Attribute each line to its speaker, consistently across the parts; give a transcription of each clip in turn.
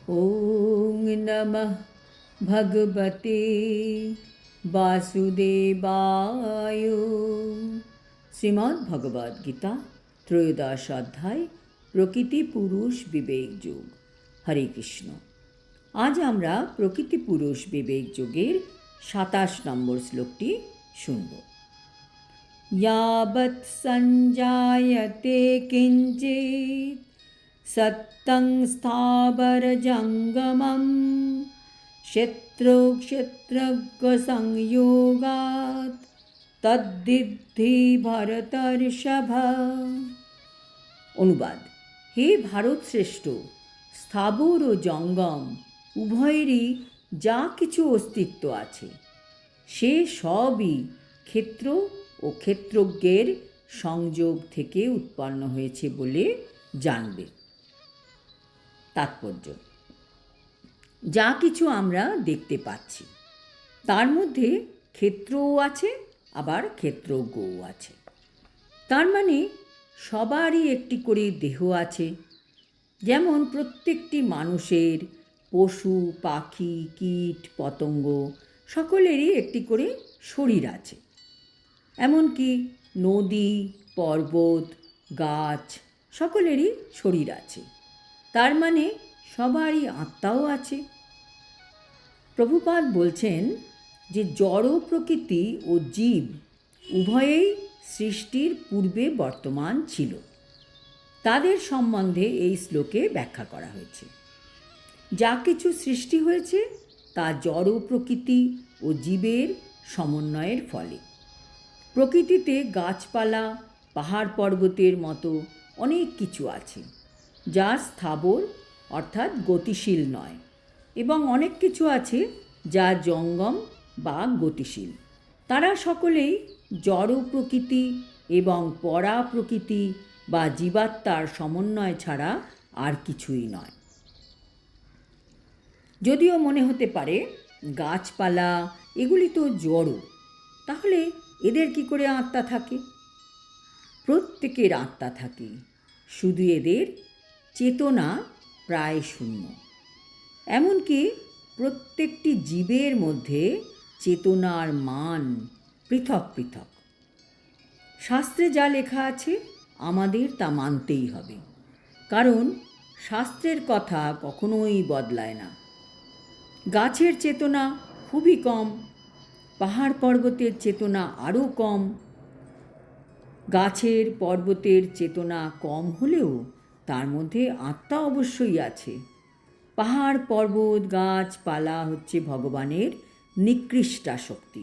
Speaker 1: ওং নমঃ ভগবতে বাসুদেবায়। শ্রীমদ্ ভগবদ গীতা ত্রয়োদশ অধ্যায় প্রকৃতি পুরুষ বিবেক যোগ। হরে কৃষ্ণ। আজ আমরা প্রকৃতি পুরুষ বিবেক যোগের ২৭ নম্বর শ্লোকটি শুনব। यावत् सञ्जायते किञ्चित् सत्तं स्थावरजङ्गमं क्षेत्रक्षेत्रज्ञसंयोगात् तद्विद्धि भरतर्षभ। অনুবাদ: হে ভারত শ্রেষ্ঠ, স্থাবর ও জঙ্গম উভয়েরই যা কিছু অস্তিত্ব আছে সে সবই ক্ষেত্র ও ক্ষেত্রজ্ঞের সংযোগ থেকে উৎপন্ন হয়েছে বলে জানবে। তাৎপর্য: যা কিছু আমরা দেখতে পাচ্ছি তার মধ্যে ক্ষেত্রও আছে, আবার ক্ষেত্রজ্ঞও আছে। তার মানে সবারই একটি করে দেহ আছে। যেমন প্রত্যেকটি মানুষের, পশু পাখি কীট পতঙ্গ সকলেরই একটি করে শরীর আছে। এমনকি নদী পর্বত গাছ সকলেরই শরীর আছে। তার মানে সবারই আত্মাও আছে। প্রভুপাদ বলছেন যে জড় প্রকৃতি ও জীব উভয়েই সৃষ্টির পূর্বে বর্তমান ছিল। তাদের সম্বন্ধে এই শ্লোকে ব্যাখ্যা করা হয়েছে। যা কিছু সৃষ্টি হয়েছে তা জড় প্রকৃতি ও জীবের সমন্বয়ের ফলে। প্রকৃতিতে গাছপালা পাহাড় পর্বতের মতো অনেক কিছু আছে যা স্থাবর অর্থাৎ গতিশীল নয়, এবং অনেক কিছু আছে যা জঙ্গম বা গতিশীল। তারা সকলেই জড় প্রকৃতি এবং পরা প্রকৃতি বা জীবাত্মার সমন্বয় ছাড়া আর কিছুই নয়। যদিও মনে হতে পারে গাছপালা এগুলি তো জড়, তাহলে এদের কি করে আত্মা থাকে? প্রত্যেকের আত্মা থাকে, শুধু এদের চেতনা প্রায় শূন্য। এমনকি প্রত্যেকটি জীবের মধ্যে চেতনার মান পৃথক পৃথক। শাস্ত্রে যা লেখা আছে আমাদের তা মানতেই হবে, কারণ শাস্ত্রের কথা কখনোই বদলায় না। গাছের চেতনা খুবই কম, পাহাড় পর্বতের চেতনা আরও কম। গাছের পর্বতের চেতনা কম হলেও তার মধ্যে আত্মা অবশ্যই আছে। পাহাড় পর্বত গাছপালা হচ্ছে ভগবানের নিকৃষ্টা শক্তি,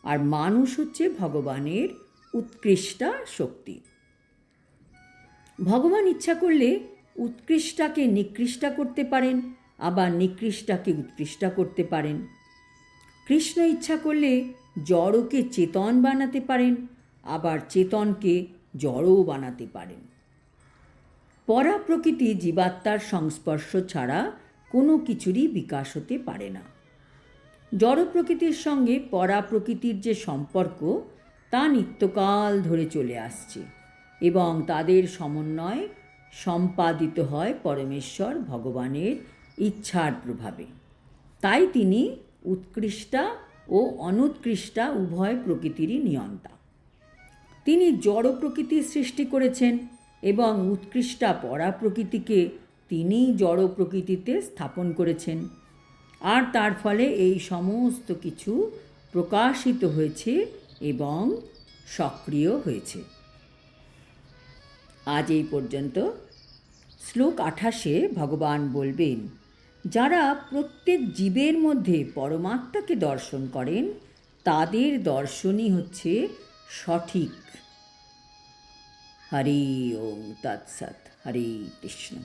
Speaker 1: আর মানুষ হচ্ছে ভগবানের উৎকৃষ্টা শক্তি। ভগবান ইচ্ছা করলে উৎকৃষ্টাকে নিকৃষ্টা করতে পারেন, আবার নিকৃষ্টাকে উৎকৃষ্টা করতে পারেন। কৃষ্ণ ইচ্ছা করলে জড়কে চেতন বানাতে পারেন, আবার চেতনকে জড়ও বানাতে পারেন। পরা প্রকৃতি জীবাত্মার সংস্পর্শ ছাড়া কোনো কিছুরই বিকাশ হতে পারে না। জড় প্রকৃতির সঙ্গে পরা প্রকৃতির যে সম্পর্ক তা নিত্যকাল ধরে চলে আসছে, এবং তাদের সমন্বয় সম্পাদিত হয় পরমেশ্বর ভগবানের ইচ্ছার প্রভাবে। তাই তিনি উৎকৃষ্টা ও অনুৎকৃষ্টা উভয় প্রকৃতিরই নিয়ন্তা। তিনি জড় প্রকৃতির সৃষ্টি করেছেন এবং উৎকৃষ্টা পরা প্রকৃতিকে তিনি জড় প্রকৃতিতে স্থাপন করেছেন, আর তার ফলে এই সমস্ত কিছু প্রকাশিত হয়েছে এবং সক্রিয় হয়েছে। আজ এই পর্যন্ত। শ্লোক ২৮-এ ভগবান বলবেন, যারা প্রত্যেক জীবের মধ্যে পরমাত্মাকে দর্শন করেন তাদের দর্শনই হচ্ছে সঠিক। হরি ওম তৎসৎ। হরে কৃষ্ণ।